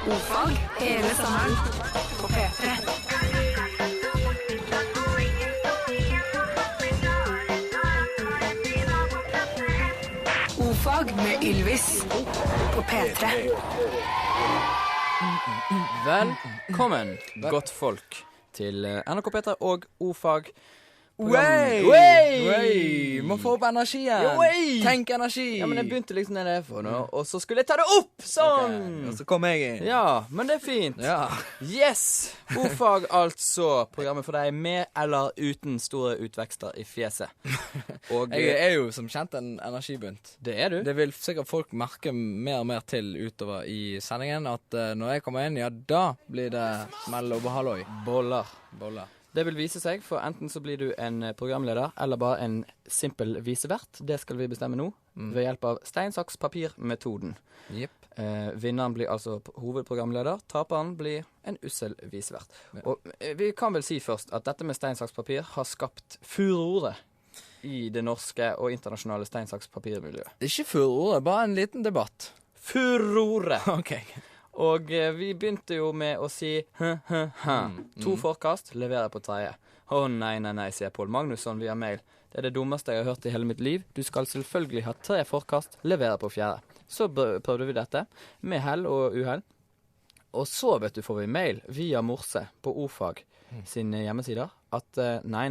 Ofag hele sommeren på P3. Ofag med Ylvis på P3. Velkommen, godt folk, til NRK P3 og Ofag. Wey! Må få opp energien. Tenk energi. Ja, men jeg begynte liksom det for nå, og så skulle jeg ta det opp, sånn. Okay. Og så kom jeg inn. Ja, men det er fint. Ja. Yes! Ofag altså, programmet for deg med eller uten store utvekster i fjeset. Og Jeg er jo som kjent en energibunt. det er du. Det vil sikkert folk merke mer og mer til utover i sendingen, at når jeg kommer inn, ja, da blir det smell og behalloi. Boller. Det vil vise seg, for enten så blir du en programleder, eller bare en simpel visevert. Det skal vi bestemme nå, ved hjelp av stein, saks, papir-metoden. Jepp. Vinneren blir altså hovedprogramleder, taperen blir en ussel visevert. Og vi kan vel si først at dette med stein, saks, papir har skapt furore i det norske og internasjonale stein, saks, papir-miljøet. Ikke furore, bare en liten debatt. Furore! Ok. Og vi begynte jo med å si to forkast, leverer på tredje. Nei, sier Pål Magnusson via mail. Det er det dummeste jeg har hørt i hele mitt liv. Du skal selvfølgelig ha 3 forkast, leverer på fjerde. Så prøvde vi dette, med hell og uhell. Og så, vet du, får vi mail via Morse på Ofag sine hjemmesider, at nei.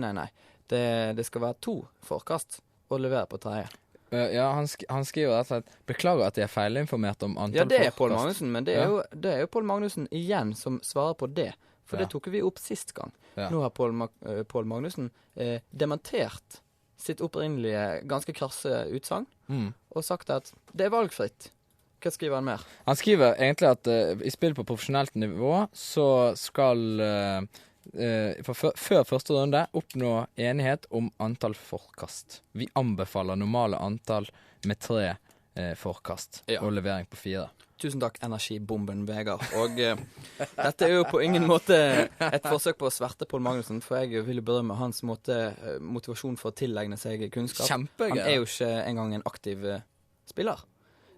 Det skal være 2 forkast, og levere på tredje. Ja, han skriver rett og slett beklager at jeg er feilinformert om antall Ja, det er forkast. Pål Magnussen, men det er jo Pål Magnussen igjen som svarer på det. For det tok vi opp sist gang. Ja. Nå har Pål Magnussen dementert sitt opprinnelige ganske krasse utsagn, og sagt at det er valgfritt. Hva skriver han mer? Han skriver egentlig at i spill på profesjonelt nivå så skal før første runde oppnå enighet om antall forkast. Vi anbefaler normale antall med 3 forkast og levering på 4. Tusen takk, energibomben Vegard. Og dette er jo på ingen måte et forsøk på å sverte Pål Magnussen, for jeg vil jo berømme hans motivasjon for å tilegne seg kunnskap. Kjempegøy. Han er jo ikke engang en aktiv spiller.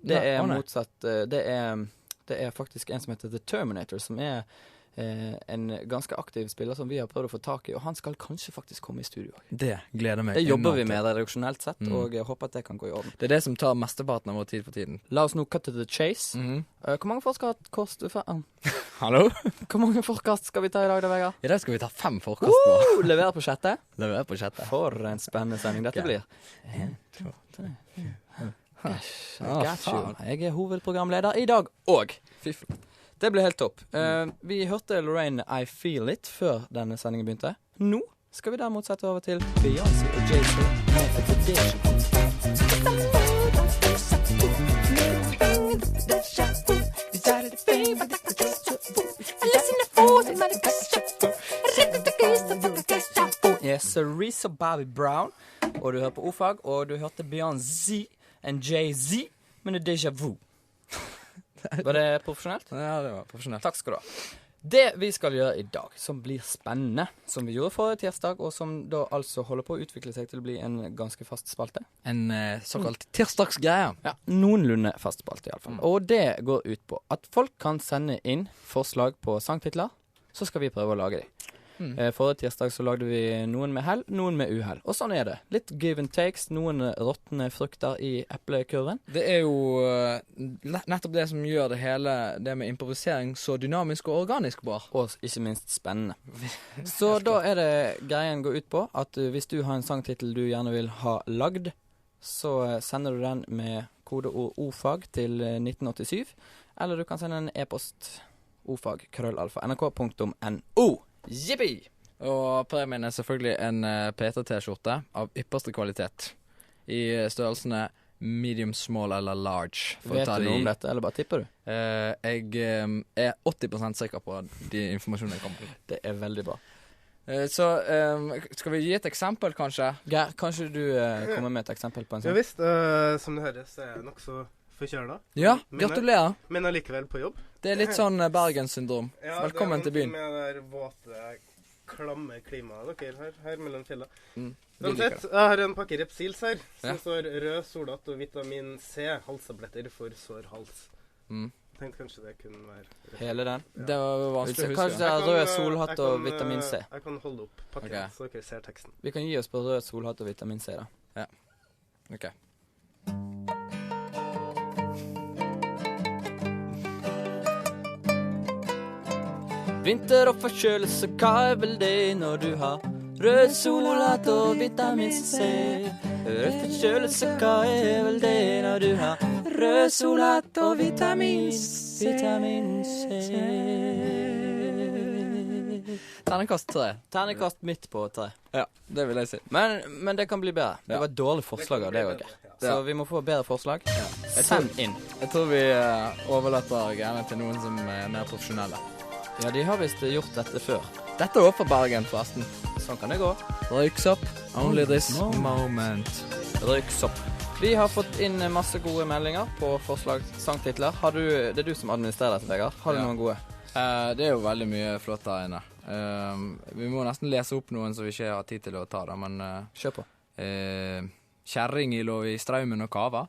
Det er motsatt. Det er faktisk en som heter The Terminator, som er en ganske aktiv spiller som vi har prøvd å få tak i, og han skal kanskje faktisk komme i studio. Det gleder meg. Det jobber vi med redaksjonelt sett, og jeg håper at det kan gå i orden. Det er det som tar mesteparten av vår tid for tiden. La oss nå cut to the chase. Hvor mange forkast koster Hallo? Hvor mange forkast skal vi ta i dag da, Vegard? I dag skal vi ta 5 forkast på. Leverer på sjette. Leverer på sjette. For en spennende sending dette blir. 1, 2, 3, 4. Got you. Jeg er hovedprogramleder i dag og. Det ble helt topp. Vi hørte Lorraine I Feel It før denne sendingen begynte. Nå skal vi derimot sette over til Beyoncé og Jay-Z. Yes, Risa Bobby Brown. Og du hører på Ofag, og du hørte Beyoncé and Jay-Z, men det er déjà vu. Var det profesjonelt? Ja, det var profesjonelt. Takk skal du ha. Det vi skal gjøre i dag, som blir spennende, som vi gjorde forrige tirsdag, og som da altså holder på å utvikle seg til å bli en ganske fast spalte. En såkalt tirsdagsgreie. Ja, noenlunde fast spalte i alle fall. Og det går ut på at folk kan sende inn forslag på sangtitler, så skal vi prøve å lage dem. Forrige tirsdag så lagde vi noen med hell, noen med uhell. Og sånn er det. Litt give and takes, noen råtne frukter i eplekurven. Det er jo nettopp det som gjør det hele, det med improvisering, så dynamisk og organisk bra. Og ikke minst spennende. Så da er det greien går ut på at hvis du har en sangtittel du gjerne vil ha lagd, så sender du den med kodeord OFAG til 1987, eller du kan sende en e-post ofag@nrk.no. Jippi! Og premien er selvfølgelig en P3-T-skjorte av ypperste kvalitet. I størrelsene medium, small eller large. Vet du noe om dette, eller bare tipper du? Jeg er 80% sikker på de informasjonene jeg kommer til. Det er veldig bra. Så skal vi gi et eksempel, kanskje? Geir, kanskje du kommer med et eksempel på en sånn? Ja visst, som det høres er jeg nok så forkjøla. Ja, gratulerer. Men allikevel på jobb. Det er litt sånn Bergens-syndrom. Ja, velkommen til byen. Det er med det våte, klamme klimaet dere her mellom fjellene. Vi liker Uansett, jeg har en pakke Repsils her, som står rød, soldatt og vitamin C, halstabletter for sår hals. Jeg tenkte kanskje det kunne være Hele den. Det var vanskelig å huske. Kanskje det er rød solhatt og vitamin C. Jeg kan holde opp pakken, Ok. så dere ser teksten. Vi kan gi oss på rød solhatt og vitamin C, da. Ok. Vinter og forkjølelse, hva er vel det når du har rød solhatt og vitamin C? Rød forkjølelse, hva er vel det når du har rød solhatt og vitamin C? Terningkast 3. Terningkast midt på 3. Ja, det vil jeg si. Men det kan bli bedre. Det var et dårlig forslag av det òg. Så vi må få bedre forslag. Send inn. Jeg tror vi overlater greiene til noen som er mer profesjonelle. Ja, de har visst gjort dette før. Dette er også for Bergen, forresten. Sånn kan det gå. Røyksopp, only this moment. Røyksopp. Vi har fått inn masse gode meldinger på forslag sangtitler. Det er du som administrerer dette, Vegard. Har du Ja. noen gode? Det er jo veldig mye flott her inne. Vi må nesten lese opp noen som vi ikke har tid til å ta da, men Kjør på. kjerring i lå i straumen og kava.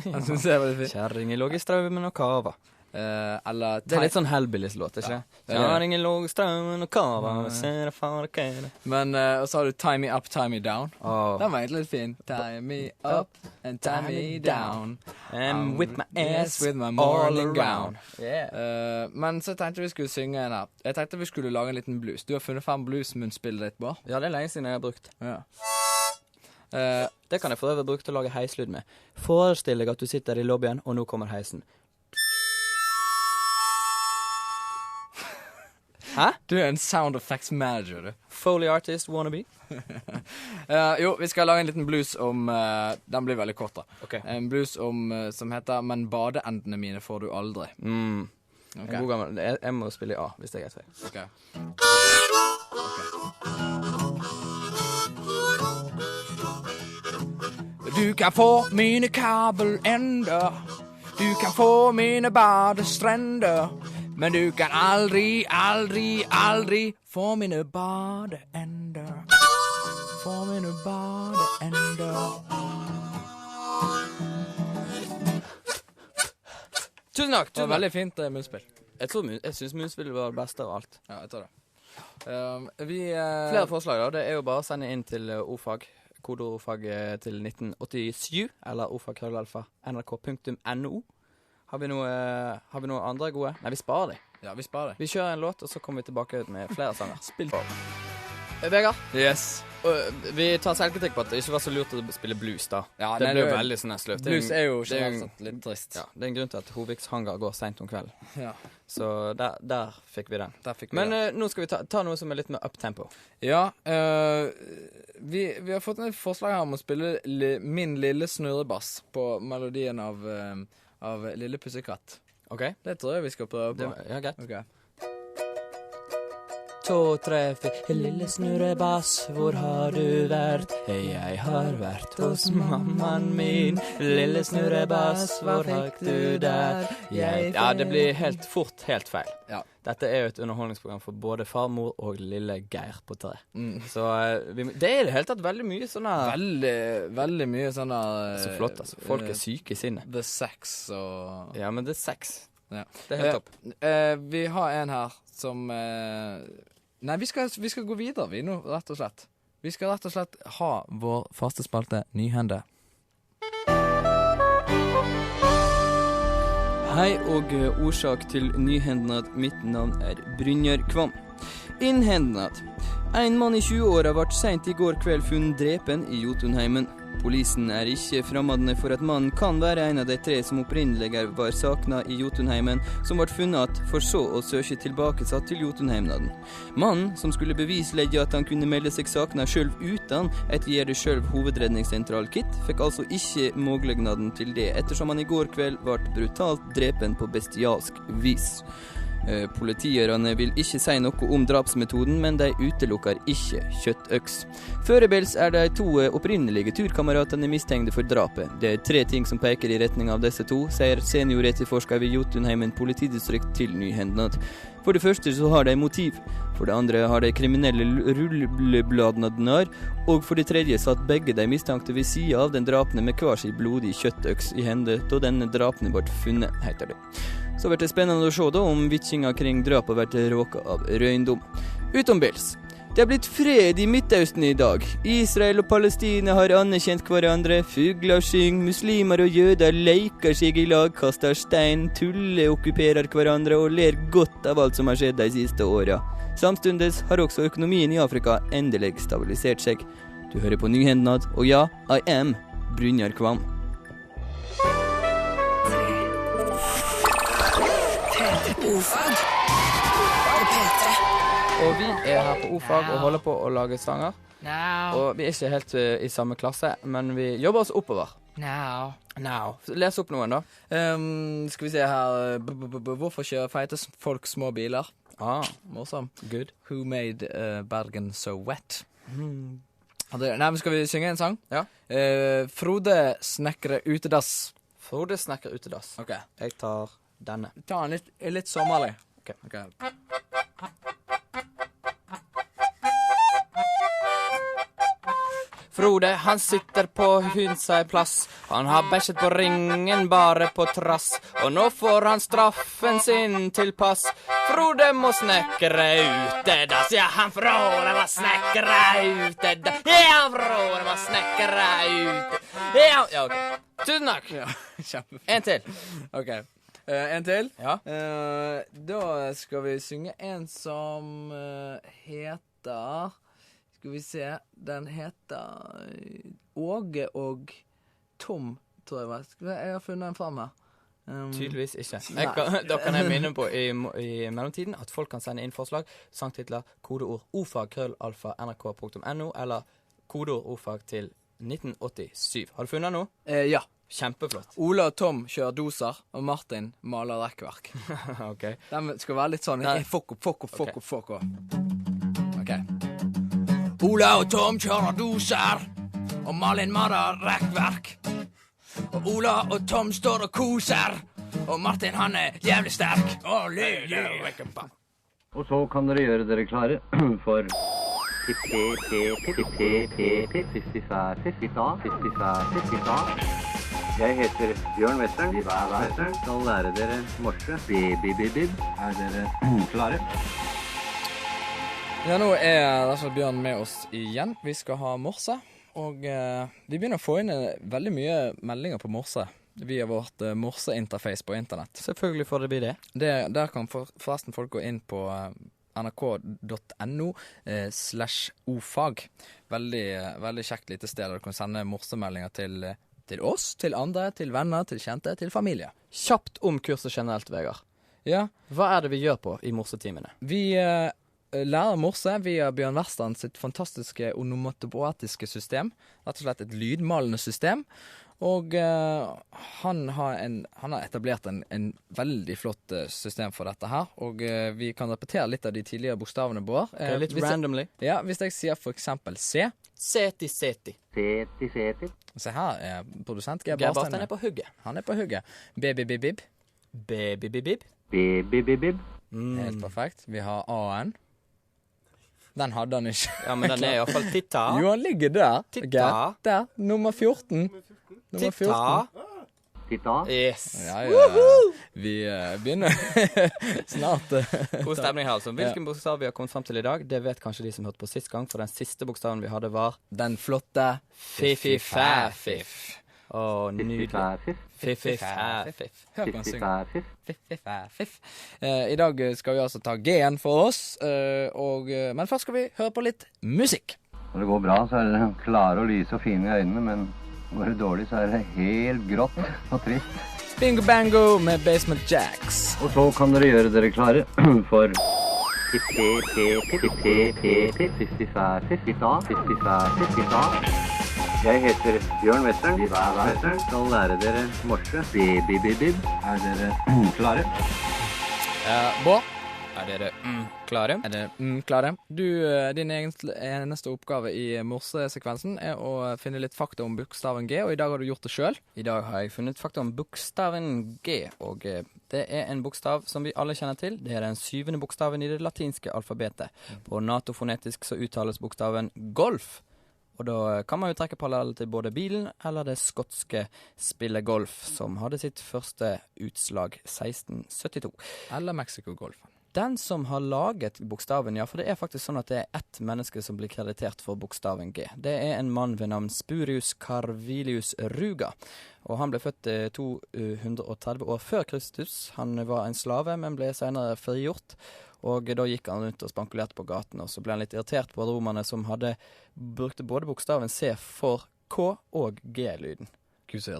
Jeg synes det er veldig fint. Kjerringen lå i straumen og kava. Eller Det er litt sånn Hellbillies-låt, ikke? det er det. Kjerringen lå i straumen og kava. Ser far, kjære. Men og så har du tie me up, tie me down. Oh. Den var egentlig litt fin. Tie me up and tie me down. And with my ass with my all morning around. gown. Yeah. Men så tenkte vi skulle synge en her. Jeg tenkte vi skulle lage en liten blues. Du har funnet frem bluesmunnspillet ditt, Bård. Ja, det er lenge siden jeg har brukt. Ja. Det kan jeg for øvrig bruke til å lage heislyd med. Forestill deg at du sitter i lobbyen, og nå kommer heisen. Hæ? Du er en sound effects manager, du. Foley artist wannabe. Jo, vi skal lage en liten blues om den blir veldig kort, da. Ok. En blues om som heter 'Men badeendene mine får du aldri'. En god gammel. Jeg må spille i A, hvis det er greit. Ok. Du kan få mine kabelender, du kan få mine badestrender, men du kan aldri, aldri, aldri få mine badeender. Få mine badeender. Tusen takk. Det var veldig fint munnspill. Jeg syns munnspillet var det beste av alt. Ja, jeg tror det. Flere forslag, da. Det er jo bare å sende inn til ordfag. Kodeordfag til 1987, eller ordfag.nrk.no. Har vi noe andre gode? Nei, vi sparer dem. Ja, vi sparer det. Vi kjører en låt, og så kommer vi tilbake med flere sanger. Spill på. Vegard, Yes. vi tar selvkritikk på at det ikke var så lurt å spille blues, da. Ja, Det nei, ble jo det- veldig sånn her sløvt. Blues er jo det er generelt en- sett litt trist. Ja, det er en grunn til at Hoviks hangar går sent om kvelden. Ja, Så der fikk vi den. der fikk vi Men det. nå skal vi ta noe som er litt mer up-tempo. Ja, vi har fått et forslag her om å spille Min lille snurrebass på melodien av Lille Pussekatt. OK? Det tror jeg vi skal prøve på. Ja, greit. Ok. 2, 3, 4. Lille snurrebass, hvor har du vært? Jeg har vært hos mammaen min. Lille snurrebass, hvor fikk du der? Ja, det blir helt fort helt feil. Ja. Dette er jo et underholdningsprogram for både farmor og lille Geir på 3. Mm. Så det er i det hele tatt veldig mye sånne Veldig mye sånn Så flott, altså. Folk er syke i sinnet. The Sex og Ja, men det er sex. Ja. Det er helt topp. Vi har en her som Nei, vi skal gå videre, vi nå, rett og slett. Vi skal rett og slett ha vår faste spalte Nyhende. Hei og årsak til nyhendnad. Mitt navn er Brynjar Kvam. Innhendnad. En mann i 20-åra ble sent i går kveld funnet drepen i Jotunheimen. Polisen er ikke fremmede for at mannen kan være en av de 3 som opprinnelig var savna i Jotunheimen, som ble funnet igjen, for så å søke tilbakesatt til Jotunheimnaden. Mannen, som skulle bevislegge at han kunne melde seg savna sjøl uten et gjør det sjøl hovedredningssentral-kit, fikk altså ikke muligheten til det, ettersom han i går kveld ble brutalt drepen på bestialsk vis. Politierne vil ikke si noe om drapsmetoden, men de utelukker ikke kjøttøks. Førebels er de 2 opprinnelige turkameratene mistenkte for drapet. Det er 3 ting som peker i retning av disse 2, sier senioretterforsker ved Jotunheimen politidistrikt til Nyhendnad. For det første så har de motiv. For det andre har de kriminelle rullebladene, og for det tredje satt begge de mistenkte ved siden av den drapne med hver sin blodig kjøttøks i hende da denne drapne ble funnet, heter det. Så blir det spennende å se da om vitsinga kring drapet blir råka av røyndom. Utombils. Det har blitt fred i Midtøsten i dag. Israel og Palestina har anerkjent hverandre, fugler synger, muslimer og jøder leker seg i lag, kaster stein, tuller, okkuperer hverandre og ler godt av alt som har skjedd de siste åra. Samstundes har også økonomien i Afrika endelig stabilisert seg. Du hører på Nyhendnad, og ja, I am Brynjar Kvam. Ofag på P3. Og vi er her på O-fag og holder på å lage sanger. Og vi er ikke helt i samme klasse, men vi jobber oss oppover. Now. Les opp noen da. Skal vi se her. Hvorfor kjører feite folk små biler? Morsom. Good. Who made Bergen so wet? Nei, men skal vi synge en sang? Ja. Frode snekre utedass. Frode snakker utedass. Ok. Jeg tar denne. Ta den litt sommerlig. Ok. Frode, han sitter på Hunsei plass. Han har bæsjet på ringen bare på trass. Og nå får han straffen sin til pass. Frode må snekre utedass. Ja, han Frode må snekre utedass. Ja, Frode må snekre utedass. Ja, ok. Tusen takk. Ja, kjempe. En til. Ok. En til? Ja. Da skal vi synge en som heter... Skal vi se, den heter Åge og Tom, tror jeg var. Jeg har funnet den frem her. Tydeligvis ikke. Da kan jeg minne på i mellomtiden at folk kan sende inn forslag, sangtitler, kodeord ofag@nrk.no eller kodeord ofag til 1987. Har du funnet den nå? Ja. Kjempeflott. Ola og Tom kjører doser, og Martin maler rekkverk. Ok. Den skal være litt sånn, fokk opp. Ok. Ola og Tom kjører doser, og Malin maler rekkverk. Og Ola og Tom står og koser, og Martin han er jævlig sterk. Og så kan dere gjøre dere klare for Jeg heter Bjørn Western. Skal lære dere morse. Bib. Er dere klare? Ja, nå er Bjørn med oss igjen. Vi skal ha morse, og vi begynner å få inn veldig mye meldinger på morse via vårt morseinterface på internett. Selvfølgelig får det bli det. Der kan forresten folk gå inn på nrk.no/ofag. Veldig kjekt lite sted der du kan sende morsemeldinger til oss, til andre, til venner, til kjente, til familie. Kjapt om kurset generelt, Vegard. Ja. Hva er det vi gjør på i morsetimene? Vi lærer morse via Bjørn Western sitt fantastiske onomatopoetiske system. Rett og slett et lydmalende system. Og han har etablert en veldig flott system for dette her. Og vi kan repetere litt av de tidligere bokstavene våre. Litt randomly. Ja, hvis jeg sier for eksempel C. Seti. Seti. Se her, produsent Geir Barstein er på hugget. Han er på hugget. Bib. Bib. Helt perfekt. Vi har A-en. Den hadde han ikke. Ja, men den er i hvert fall titta. Jo, han ligger der. Titta. Der, nummer 14. Titta. Yes. Ja. Vi begynner snart. God stemning her, altså. Hvilken bokstav vi har kommet frem til i dag, det vet kanskje de som hørte på sist gang, for den siste bokstaven vi hadde var den flotte Fifi-fæ-fiff. Nydelig. Fifi-fæ-fiff. Hør på han synge. Fifi-fæ-fiff. I dag skal vi altså ta G-en for oss, men først skal vi høre på litt musikk. Når det går bra, så er det klare og lyse og fine i øynene, men går det dårlig, så er det helt grått og trist. Bingo Bango med Basement Jacks. Og så kan dere gjøre dere klare for Jeg heter Bjørn Western. Skal lære dere morse. Bib. Er dere klare? Bård? Er dere klare? Klare. Din eneste oppgave i morsesekvensen er å finne litt fakta om bokstaven G, og i dag har du gjort det selv. I dag har jeg funnet fakta om bokstaven G, og det er en bokstav som vi alle kjenner til. Det er den 7. bokstaven i det latinske alfabetet. På natofonetisk så uttales bokstaven golf. Og da kan man jo trekke parallell til både bilen eller det skotske spillet golf, som hadde sitt første utslag 1672. Eller Mexico-golfen. Den som har laget bokstaven, ja, for det er faktisk sånn at det er ett menneske som blir kreditert for bokstaven G. Det er en mann ved navn Spurius Carvilius Ruga, og han ble født 230 år før Kristus. Han var en slave, men ble senere frigjort, og da gikk han rundt og spankulerte på gaten, og så ble han litt irritert på romerne som brukte både bokstaven C for K og G-lyden.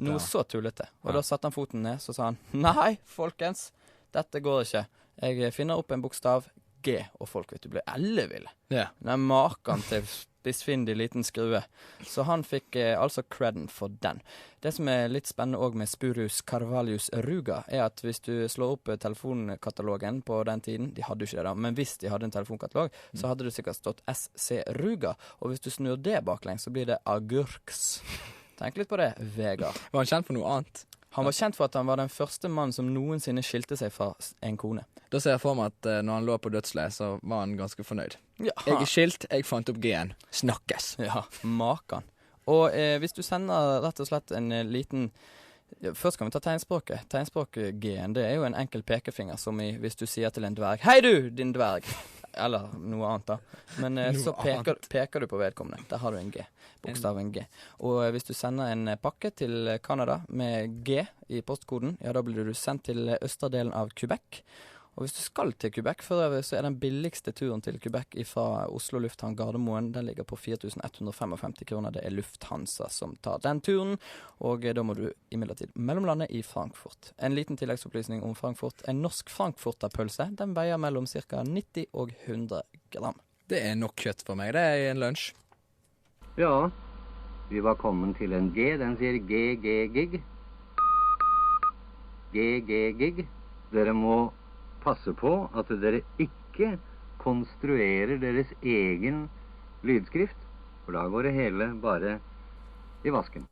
Noe så tullete. Og da satte han foten ned, så sa han, nei, folkens, dette går ikke. Jeg finner opp en bokstav G, og folk blir elleville. Ja. Den er maken til spissfindig liten skrue. Så han fikk altså credden for den. Det som er litt spennende også med Spurius Carvilius Ruga, er at hvis du slår opp telefonkatalogen på den tiden, de hadde jo ikke det da, men hvis de hadde en telefonkatalog, så hadde det sikkert stått SC Ruga, og hvis du snur det baklengs, så blir det agurks. Tenk litt på det, Vegard. Var han kjent for noe annet? Han var kjent for at han var den første mann som noensinne skilte seg fra en kone. Da ser jeg for meg at når han lå på dødsleiet, så var han ganske fornøyd. Ja. Jeg er skilt, jeg fant opp G-en. Snakkes. Ja, maken. Og hvis du sender rett og slett en liten... Først kan vi ta tegnspråket. Tegnspråk-G-en, det er jo en enkel pekefinger, som hvis du sier til en dverg, «Hei du, din dverg!» Eller noe annet da. Men så peker du på vedkommende. Der har du en G. Bokstaven G. Og hvis du sender en pakke til Canada med G i postkoden, ja, da blir du sendt til østerdelen av Quebec. Og hvis du skal til Quebec, for øvrig, så er den billigste turen til Quebec fra Oslo Lufthavn Gardermoen, den ligger på 4.155 kroner. Det er Lufthansa som tar den turen, og da må du imidlertid mellomlande i Frankfurt. En liten tilleggsopplysning om Frankfurt. En norsk Frankfurterpølse, den veier mellom ca. 90 og 100 gram. Det er nok kjøtt for meg, det er en lunsj. Ja, vi var kommet til en G. Den sier G-G-Gig. G-G-Gig. Dere må passe på at dere ikke konstruerer deres egen lydskrift, for da går det hele bare i vasken.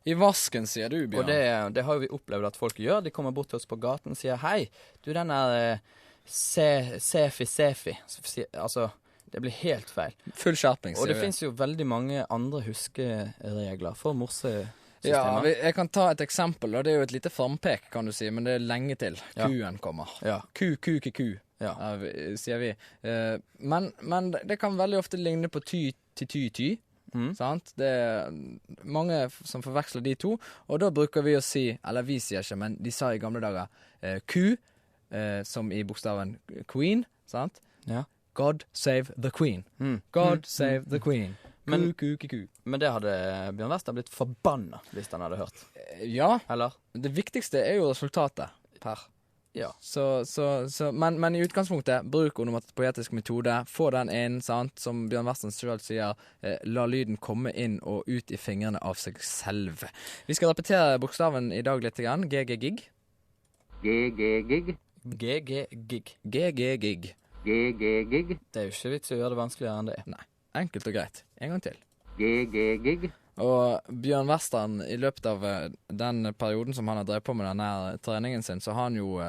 I vasken, sier du, Bjørn. Og det har jo vi opplevd at folk gjør. De kommer bort til oss på gaten og sier, hei, du, den er sefi. Altså, det blir helt feil. Full skjerping, sier vi. Og det vi. finnes jo veldig mange andre huskeregler for morsesystemer. Ja, jeg kan ta et eksempel, og det er jo et lite frampek, kan du si, men det er lenge til. Kuen kommer. Ja. Ku, ja. Sier vi. Men det kan veldig ofte ligne på ty. Sant? Det er mange som forveksler de to, og da bruker vi å si, eller vi sier ikke, men de sa i gamle dager, ku, som i bokstaven queen, sant? Ja. God save the queen. God save the queen. Ku. Men det hadde Bjørn Wester blitt forbanna hvis han hadde hørt. Ja. Eller? Det viktigste er jo resultatet per. Ja. Men i utgangspunktet, bruk onomatopoetisk metode, få den inn, sant, som Bjørn Western selv sier, la lyden komme inn og ut i fingrene av seg selv. Vi skal repetere bokstaven i dag litt grann. G-G-Gig. G-G-Gig. G-G-Gig. G-G-Gig. G-G-Gig. Det er jo ikke vits å gjøre det vanskeligere enn det. Nei, enkelt og greit. En gang til. G-G-Gig. Og Bjørn Western, i løpet av den perioden som han har drevet på med denne treningen sin, så har han jo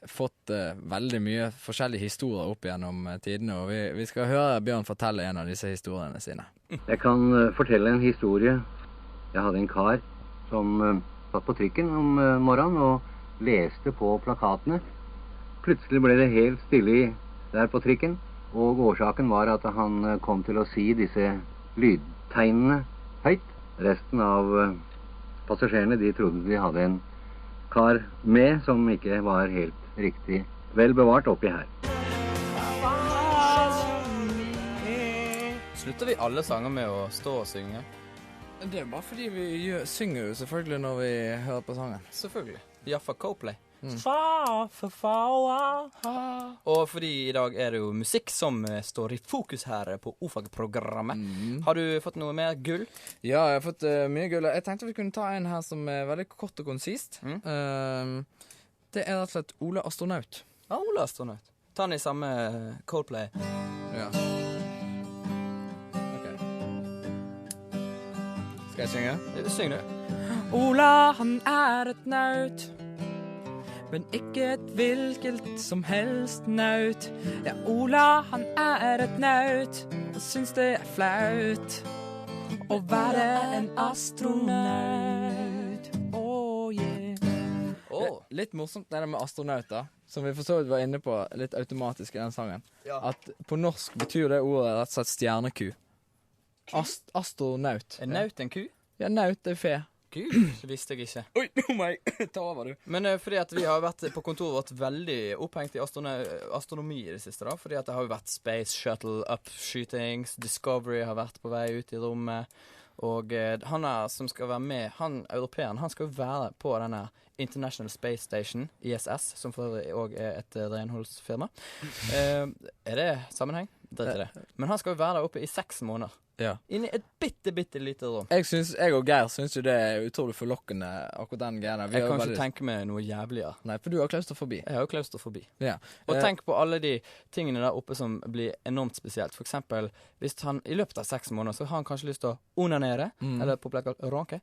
fått veldig mye forskjellige historier opp gjennom tidene, og vi skal høre Bjørn fortelle en av disse historiene sine. Jeg kan fortelle en historie. Jeg hadde en kar som satt på trykken om morgenen og leste på plakatene. Plutselig ble det helt stille der på trykken, og årsaken var at han kom til å si disse lydtegnene høyt. Resten av passasjerene, de trodde de hadde en kar med som ikke var helt riktig vel bevart oppi her. Slutter vi alle sanger med å stå og synge? Det er bare fordi vi synger jo selvfølgelig når vi hører på sangen. Selvfølgelig. Jaffa Coplay. Og fordi i dag er det jo musikk som står i fokus her på O-fag-programmet. Har du fått noe mer gull? Ja, jeg har fått mye gull. Jeg tenkte vi kunne ta en her som er veldig kort og konsist. Det er rett og slett Ole Astronaut. Ja, Ole Astronaut. Ta den i samme Coldplay. Ja. Ok. Skal jeg synge? Syng du. Ola, han er et naut, men ikke et hvilket som helst naut. Ja, Ola, han er et naut, og syns det er flaut å være en astronaut. Oh yeah. Litt morsomt det der med astronauter, som vi for så vidt var inne på litt automatisk i den sangen. Ja. At på norsk betyr det ordet rett og slett stjerneku. Astronaut. En naut en ku? Ja, naut er fe. Gud, det visste jeg ikke. Oi, nå må jeg ta over, du. Men fordi at vi har vært på kontoret vårt veldig opphengt i astronomi i det siste, da. Fordi at det har jo vært Space Shuttle Up-shootings, Discovery har vært på vei ut i rommet. Og han som skal være med, europeeren, han skal jo være på denne International Space Station, ISS, som for øvrig også er et renholdsfirma. Er det sammenheng? Drit i det. Men han skal jo være der oppe i 6 måneder. Ja. Inni et bitte lite rom. Jeg og Geir syns jo det er utrolig forlokkende, akkurat den greia der. Jeg kan ikke tenke meg noe jævligere. Nei, for du har klaustrofobi. Jeg har jo klaustrofobi. Ja. Og tenk på alle de tingene der oppe som blir enormt spesielt. For eksempel, hvis han i løpet av 6 måneder, så har han kanskje lyst til å onanere, eller på plekket ronke.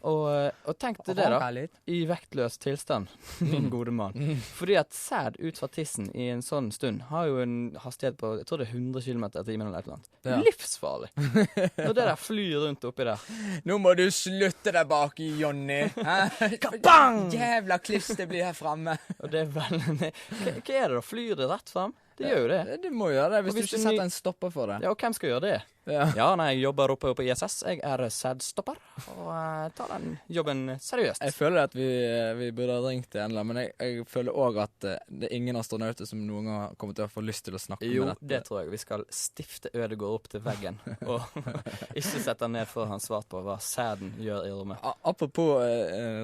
Og tenk til det da, i vektløs tilstand, min gode mann. Fordi at sæd ut fra tissen i en sånn stund har jo en hastighet på, jeg tror det er 100 km/t eller et eller annet. Ja. Livsfarlig. Når det der flyr rundt oppi der. Nå må du slutte deg bak i, Jonny. Kabang! Jævla klips det blir her fremme. Og det er vel... Hva er det da? Flyr det rett frem? Det gjør jo det. Du må gjøre det hvis du ikke setter en stopper for det. Ja, og hvem skal gjøre det? Ja, nei, jeg jobber oppe på ISS. Jeg er sædstopper, og tar den jobben seriøst. Jeg føler at vi burde ha ringt til en eller annen, men jeg føler også at det er ingen astronauter som noen gang kommer til å få lyst til å snakke med dette. Jo, det tror jeg. Vi skal stifte Ødegård opp til veggen, og ikke sette ned for han svart på hva sæden gjør i rommet. Apropos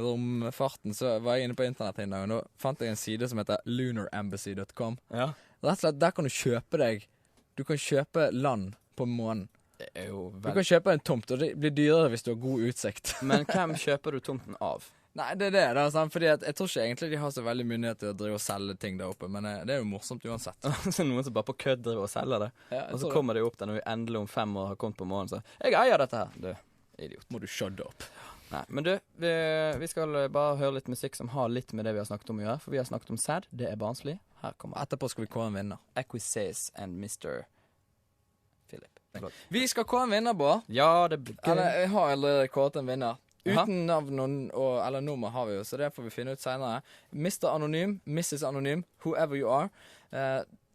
romfarten, så var jeg inne på internett en dag, og nå fant jeg en side som heter lunarambassy.com. Ja. Rett og slett, der kan du kjøpe land på månen. Det er jo Du kan kjøpe en tomt, og det blir dyrere hvis du har god utsikt. Men hvem kjøper du tomten av? Nei, det er det da, sant? Fordi jeg tror ikke egentlig de har så veldig mulighet til å drive og selge ting der oppe, men det er jo morsomt uansett. Så noen som bare på kødd driver og selger det, Ja, og så kommer de opp der når vi endelig om 5 år har kommet på morgenen, så jeg eier dette her. Du, idiot. Må du shut up. Nei, men du, vi skal bare høre litt musikk som har litt med det vi har snakket om å gjøre, for vi har snakket om sæd, det er barnslig. Her kommer Etterpå skal vi kåre en vinner. Equisace and Mr. Philip. Vi skal kåre en vinner, Bård. Ja, det blir Eller, jeg har allerede kåret en vinner. Aha. Uten navn eller nummer har vi jo, så det får vi finne ut senere. Mr. Anonym, Mrs. Anonym, whoever you are.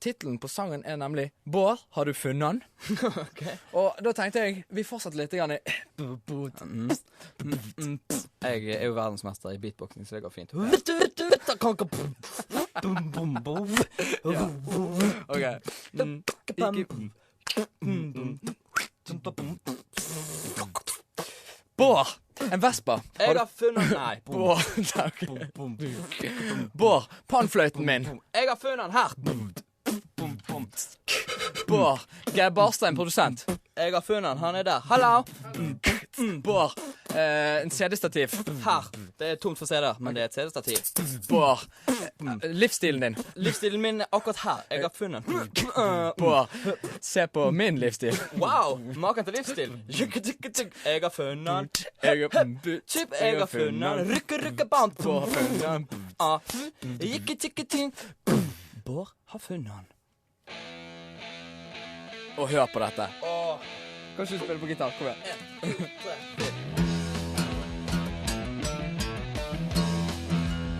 Titelen på sangen er nemlig Bård, har du funnet han? Okay. Og da tenkte jeg, vi fortsatte litt grann i Jeg er jo verdensmester i beatboxing, så det går fint. Ok. Bård, en vespa. Jeg har funnet Nei. Bård, takk. Bård, pannfløyten min. Jeg har funnet den her. Bård, Geir Barstein, produsent. Jeg har funnet den. Han er der. Hallo. Bård, en CD-stativ. Her. Det er tomt for CD-er, men det er et CD-stativ. Bård, livsstilen din. Livsstilen min er akkurat her. Jeg har funnet den. Bård, se på min livsstil. Wow, maken til livsstil. Jeg har funnet den. Jeg har funnet den. Rykke, bant. Bård har funnet den. Bård har funnet den. Og hør på dette. Kan ikke du spille på gitar? Kom igjen.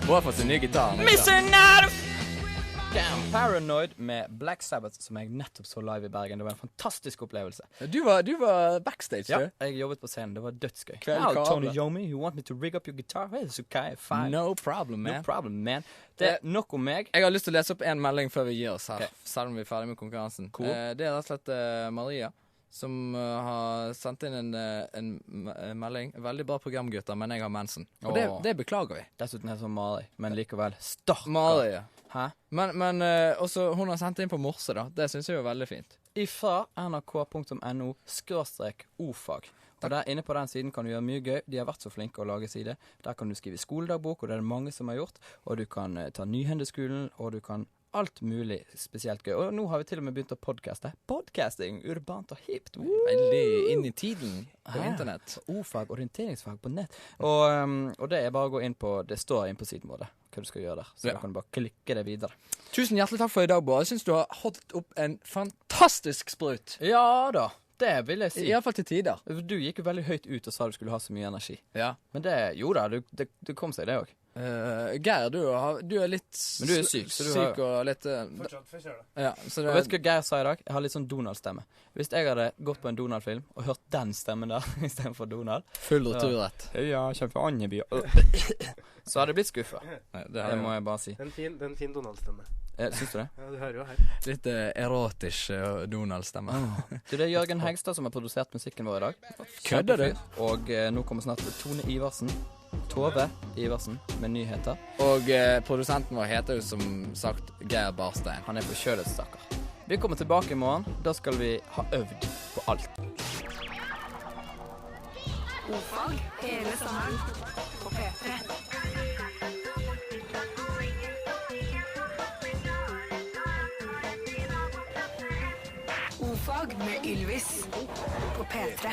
Bård har fått sin nye gitar. Paranoid med Black Sabbath, som jeg nettopp så live i Bergen. Det var en fantastisk opplevelse. Du var backstage, Ja, du? jeg jobbet på scenen. Det var dødsgøy. Kveld Now, kabler. Tony Yomi, you want me to rig up your guitar? Well, it's okay, fine. No problem, No man. problem, man. Det er nok om meg. Jeg har lyst til å lese opp en melding før vi gir oss her, Ok. selv om vi er ferdig med konkurransen. Cool. Det er rett og slett Maria, som har sendt inn en melding. Veldig bra program, gutter, men jeg har mensen. Og det beklager vi. Dessuten er det som Mari, men likevel stakkar. Maria. Hæ? Men også, hun har sendt inn på morse, da. Det synes jeg er veldig fint. Ifra nrk.no/ofag. Og der inne på den siden kan du gjøre mye gøy. De har vært så flinke å lage side. Der kan du skrive skoledagbok, og det er det mange som har gjort. Og du kan ta Nyhendeskolen, og du kan alt mulig spesielt gøy. Og nå har vi til og med begynt å podcaste. Podcasting, urbant og hipt. Veldig inn i tiden på internett. O-fag, orienteringsfag på nett. Og det er bare å gå inn på, det står inn på siden vår hva du skal gjøre der. Så Ja. da kan du bare klikke det videre. Tusen hjertelig takk for i dag, Bård. Jeg synes du har holdt opp en fantastisk sprut. Ja da. det vil jeg si. I hvert fall til tider. Du gikk jo veldig høyt ut og sa du skulle ha så mye energi. Ja. Men det, jo da, det kom seg det også. Geir, du er litt Men du er syk, så du har- og litt Fortsatt forkjøla. ja, så Og vet du hva Geir sa i dag? Jeg har litt sånn Donald-stemme. Hvis jeg hadde gått på en Donald-film og hørt den stemmen der i stedet for Donald, full returrett. ja, kjempe Andeby, så hadde jeg blitt skuffa. Det må jeg bare si. Det er en fin Donald-stemme. Syns du det? Ja, du hører jo her. Litt erotisk Donald-stemme. Du, det er Jørgen Hegstad som har produsert musikken vår i dag. Kødder du? Og nå kommer snart Tone Iversen. Tove Iversen med nyheter. Og produsenten vår heter jo som sagt Geir Barstein. Han er forkjølet, stakkar. Vi kommer tilbake i morgen. Da skal vi ha øvd på alt. Ordfag hele sommeren på P3. Ordfag med Ylvis på P3.